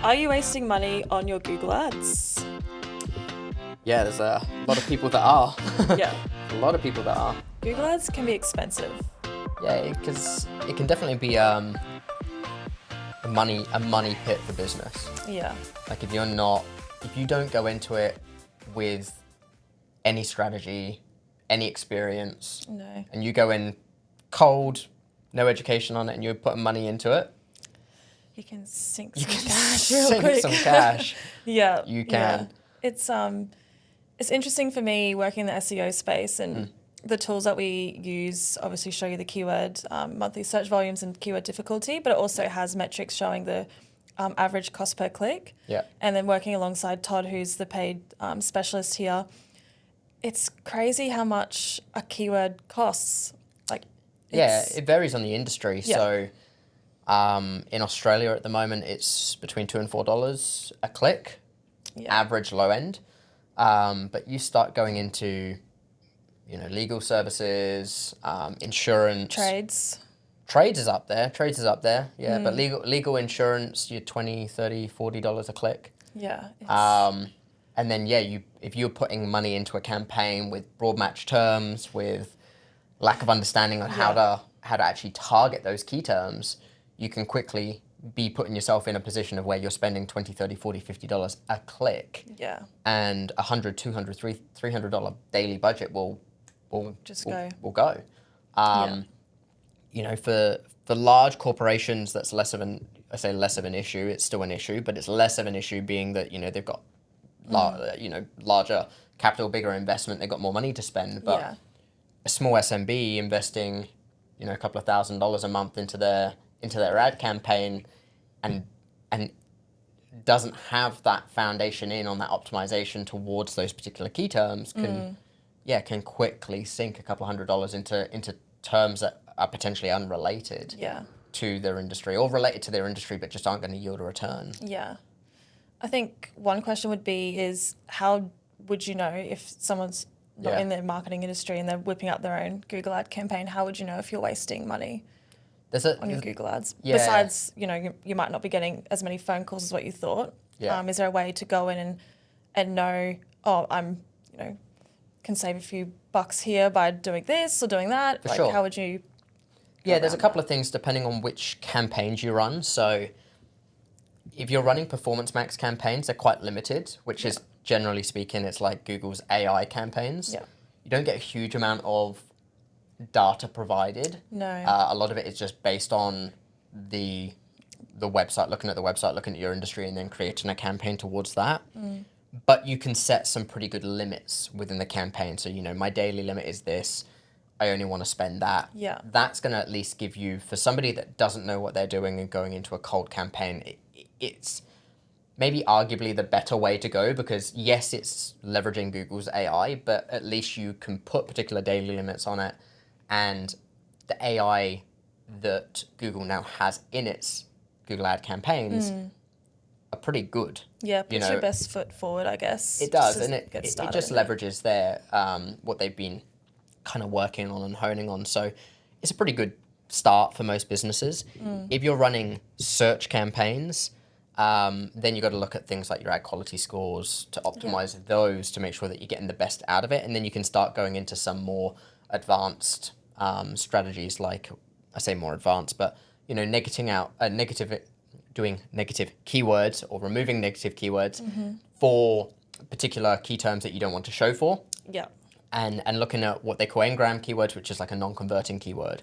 Are you wasting money on your Google Ads? Yeah, there's a lot of people that are. Yeah. A lot of people that are. Google Ads can be expensive. Yeah, because it can definitely be a money pit for business. Yeah. Like if you don't go into it with any strategy, any experience, No. and you go in cold, no education on it, and you're putting money into it, You can sink you some can cash real sink quick. some cash. Yeah. You can. Yeah. It's interesting for me working in the SEO space and the tools that we use obviously show you the keyword monthly search volumes and keyword difficulty, but it also has metrics showing the average cost per click. Yeah. And then working alongside Todd, who's the paid specialist here, it's crazy how much a keyword costs. It varies on the industry. Yeah. So in Australia at the moment, it's between $2 and $4 a click, average low end. But you start going into, legal services, insurance. Trades is up there. Yeah. But legal insurance, you're $20, $30, $40 a click. Yeah. And then, if you're putting money into a campaign with broad match terms, with lack of understanding on how to actually target those key terms, you can quickly be putting yourself in a position of where you're spending $20, $30, $40, $50 a click. Yeah. And $100, $200, $300 daily budget will go. For large corporations, that's less of an issue. It's still an issue, but it's less of an issue being that, they've got, larger capital, bigger investment, they've got more money to spend. But a small SMB investing, a couple of $1,000s a month into their ad campaign and doesn't have that foundation in on that optimization towards those particular key terms can quickly sink a couple of $100s into terms that are potentially unrelated to their industry or related to their industry but just aren't going to yield a return. Yeah. I think one question would be is how would you know if someone's not in the marketing industry and they're whipping up their own Google ad campaign, how would you know if you're wasting money on your Google ads? Yeah. Besides, you might not be getting as many phone calls as what you thought. Yeah. Is there a way to go in and know, can save a few bucks here by doing this or doing that? For sure. How would you there's a couple of things depending on which campaigns you run. So if you're running Performance Max campaigns, they're quite limited, which is generally speaking, it's like Google's AI campaigns. Yeah. You don't get a huge amount of data provided. No. A lot of it is just based on the website, looking at your industry and then creating a campaign towards that. But you can set some pretty good limits within the campaign. So, my daily limit is this. I only want to spend that. Yeah. That's going to at least give you, for somebody that doesn't know what they're doing and going into a cold campaign, it's maybe arguably the better way to go because, yes, it's leveraging Google's AI, but at least you can put particular daily limits on it. And the AI that Google now has in its Google ad campaigns are pretty good. Yeah, puts your best foot forward, I guess. It does, and it just leverages their what they've been kind of working on and honing on. So it's a pretty good start for most businesses. If you're running search campaigns, then you've got to look at things like your ad quality scores to optimize those to make sure that you're getting the best out of it. And then you can start going into some more advanced strategies, like I say more advanced, but doing negative keywords or removing negative keywords for particular key terms that you don't want to show for. Yeah. And looking at what they call engram keywords, which is like a non-converting keyword,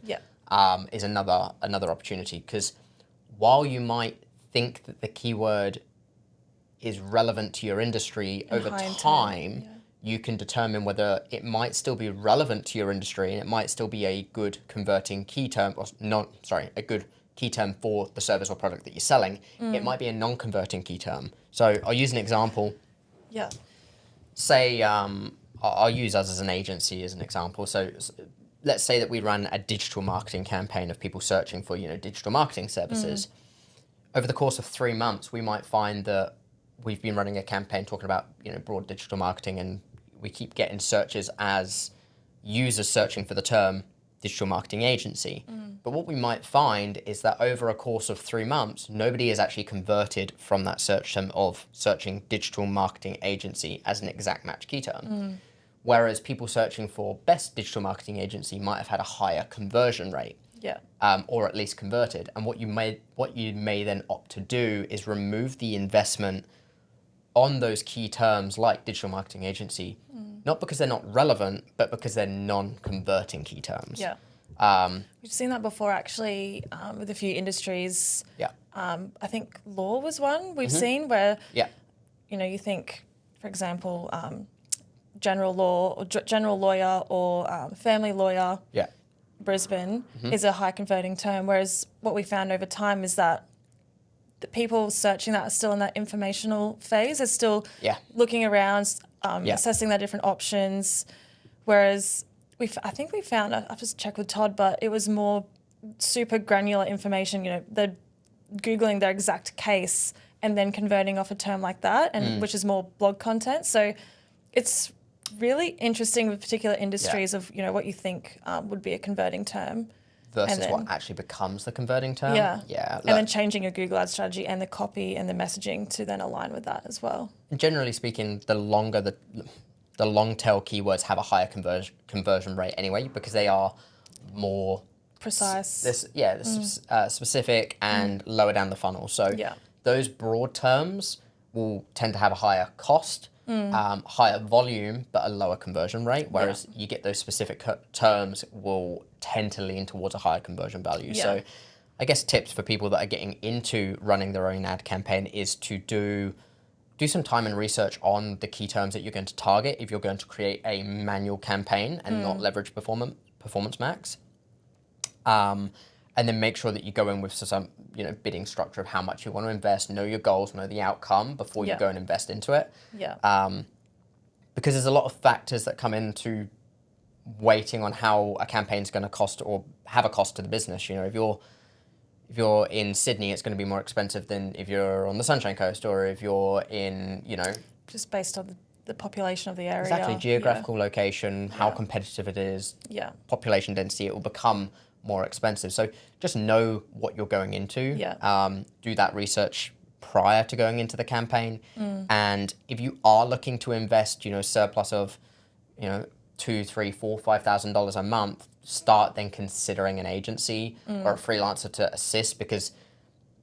is another opportunity. Because while you might think that the keyword is relevant to your industry, over time, you can determine whether it might still be relevant to your industry and it might still be a good converting key term, a good key term for the service or product that you're selling. It might be a non-converting key term. So I'll use an example. Yeah. Say, I'll use us as an agency as an example. So let's say that we run a digital marketing campaign of people searching for, digital marketing services. Over the course of 3 months, we might find that we've been running a campaign talking about, broad digital marketing, and we keep getting searches as users searching for the term digital marketing agency. But what we might find is that over a course of 3 months, nobody is actually converted from that search term of searching digital marketing agency as an exact match key term. Whereas people searching for best digital marketing agency might have had a higher conversion rate. Yeah. Or at least converted. And what you may then opt to do is remove the investment on those key terms like digital marketing agency, not because they're not relevant, but because they're non-converting key terms. Yeah. We've seen that before actually with a few industries. Yeah. I think law was one we've seen where, Yeah. you think, for example, general law or general lawyer or family lawyer, Yeah. Brisbane is a high converting term. Whereas what we found over time is that the people searching that are still in that informational phase. They're still looking around, assessing their different options. Whereas I think we found, I've just checked with Todd, but it was more super granular information. They're Googling their exact case and then converting off a term like that, and which is more blog content. So it's really interesting with particular industries of, what you think would be a converting term. Versus what actually becomes the converting term. Yeah. Yeah. And then changing your Google Ads strategy and the copy and the messaging to then align with that as well. Generally speaking, the longer the long tail keywords have a higher conversion rate anyway, because they are more precise. Specific and lower down the funnel. So those broad terms will tend to have a higher cost, higher volume, but a lower conversion rate. Whereas you get those specific terms will tend to lean towards a higher conversion value. Yeah. So I guess tips for people that are getting into running their own ad campaign is to do some time and research on the key terms that you're going to target if you're going to create a manual campaign and not leverage Performance Max. And then make sure that you go in with some bidding structure of how much you want to invest, know your goals, know the outcome before you go and invest into it. Yeah. Because there's a lot of factors that come into weighting on how a campaign's going to cost or have a cost to the business. If you're in Sydney, it's going to be more expensive than if you're on the Sunshine Coast, or if you're in, just based on the population of the area. Exactly, geographical location, how competitive it is, population density, it will become more expensive. So just know what you're going into. Do that research prior to going into the campaign. And if you are looking to invest, surplus of, $2,000, $3,000, $4,000, $5,000 a month, start then considering an agency or a freelancer to assist, because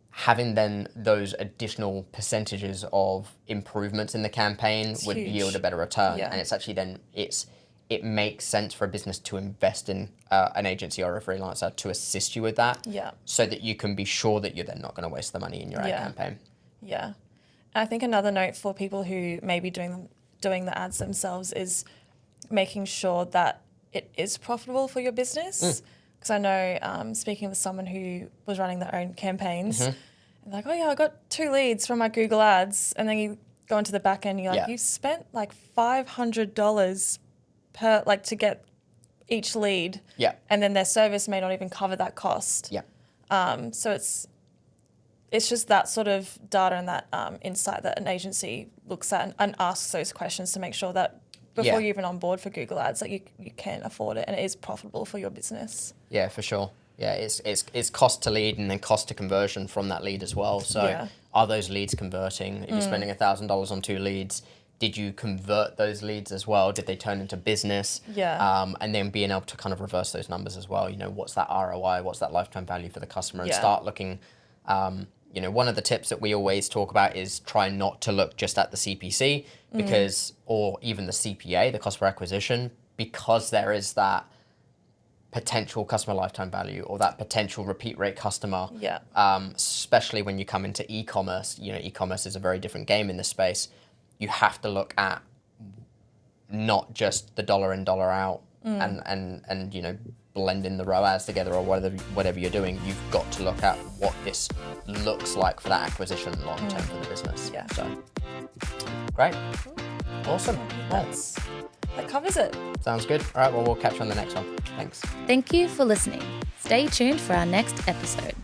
having then those additional percentages of improvements in the campaign would yield a better return. And it's actually then it makes sense for a business to invest in an agency or a freelancer to assist you with that, so that you can be sure that you're then not going to waste the money in your ad campaign. Yeah. And I think another note for people who may be doing the ads themselves is making sure that it is profitable for your business. Because I know, speaking with someone who was running their own campaigns, and like, oh yeah, I got 2 leads from my Google Ads, and then you go into the back end, and you're like, you spent like $500 per to get each lead, and then their service may not even cover that cost. So it's just that sort of data and that insight that an agency looks at and asks those questions to make sure that before you're even on board for Google Ads, that you can afford it and it is profitable for your business. Yeah, for sure. Yeah, it's cost to lead and then cost to conversion from that lead as well. So are those leads converting? If you're spending $1,000 on 2 leads, did you convert those leads as well? Did they turn into business? And then being able to kind of reverse those numbers as well. What's that ROI? What's that lifetime value for the customer? And start looking. One of the tips that we always talk about is try not to look just at the CPC or even the CPA, the cost per acquisition, because there is that potential customer lifetime value or that potential repeat rate customer. Especially when you come into e-commerce. E-commerce is a very different game in this space. You have to look at not just the dollar in, dollar out and blending the ROAS together or whatever you're doing. You've got to look at what this looks like for that acquisition long term for the business. So great. Awesome. That covers it. Sounds good. All right, well, we'll catch you on the next one. Thanks. Thank you for listening. Stay tuned for our next episode.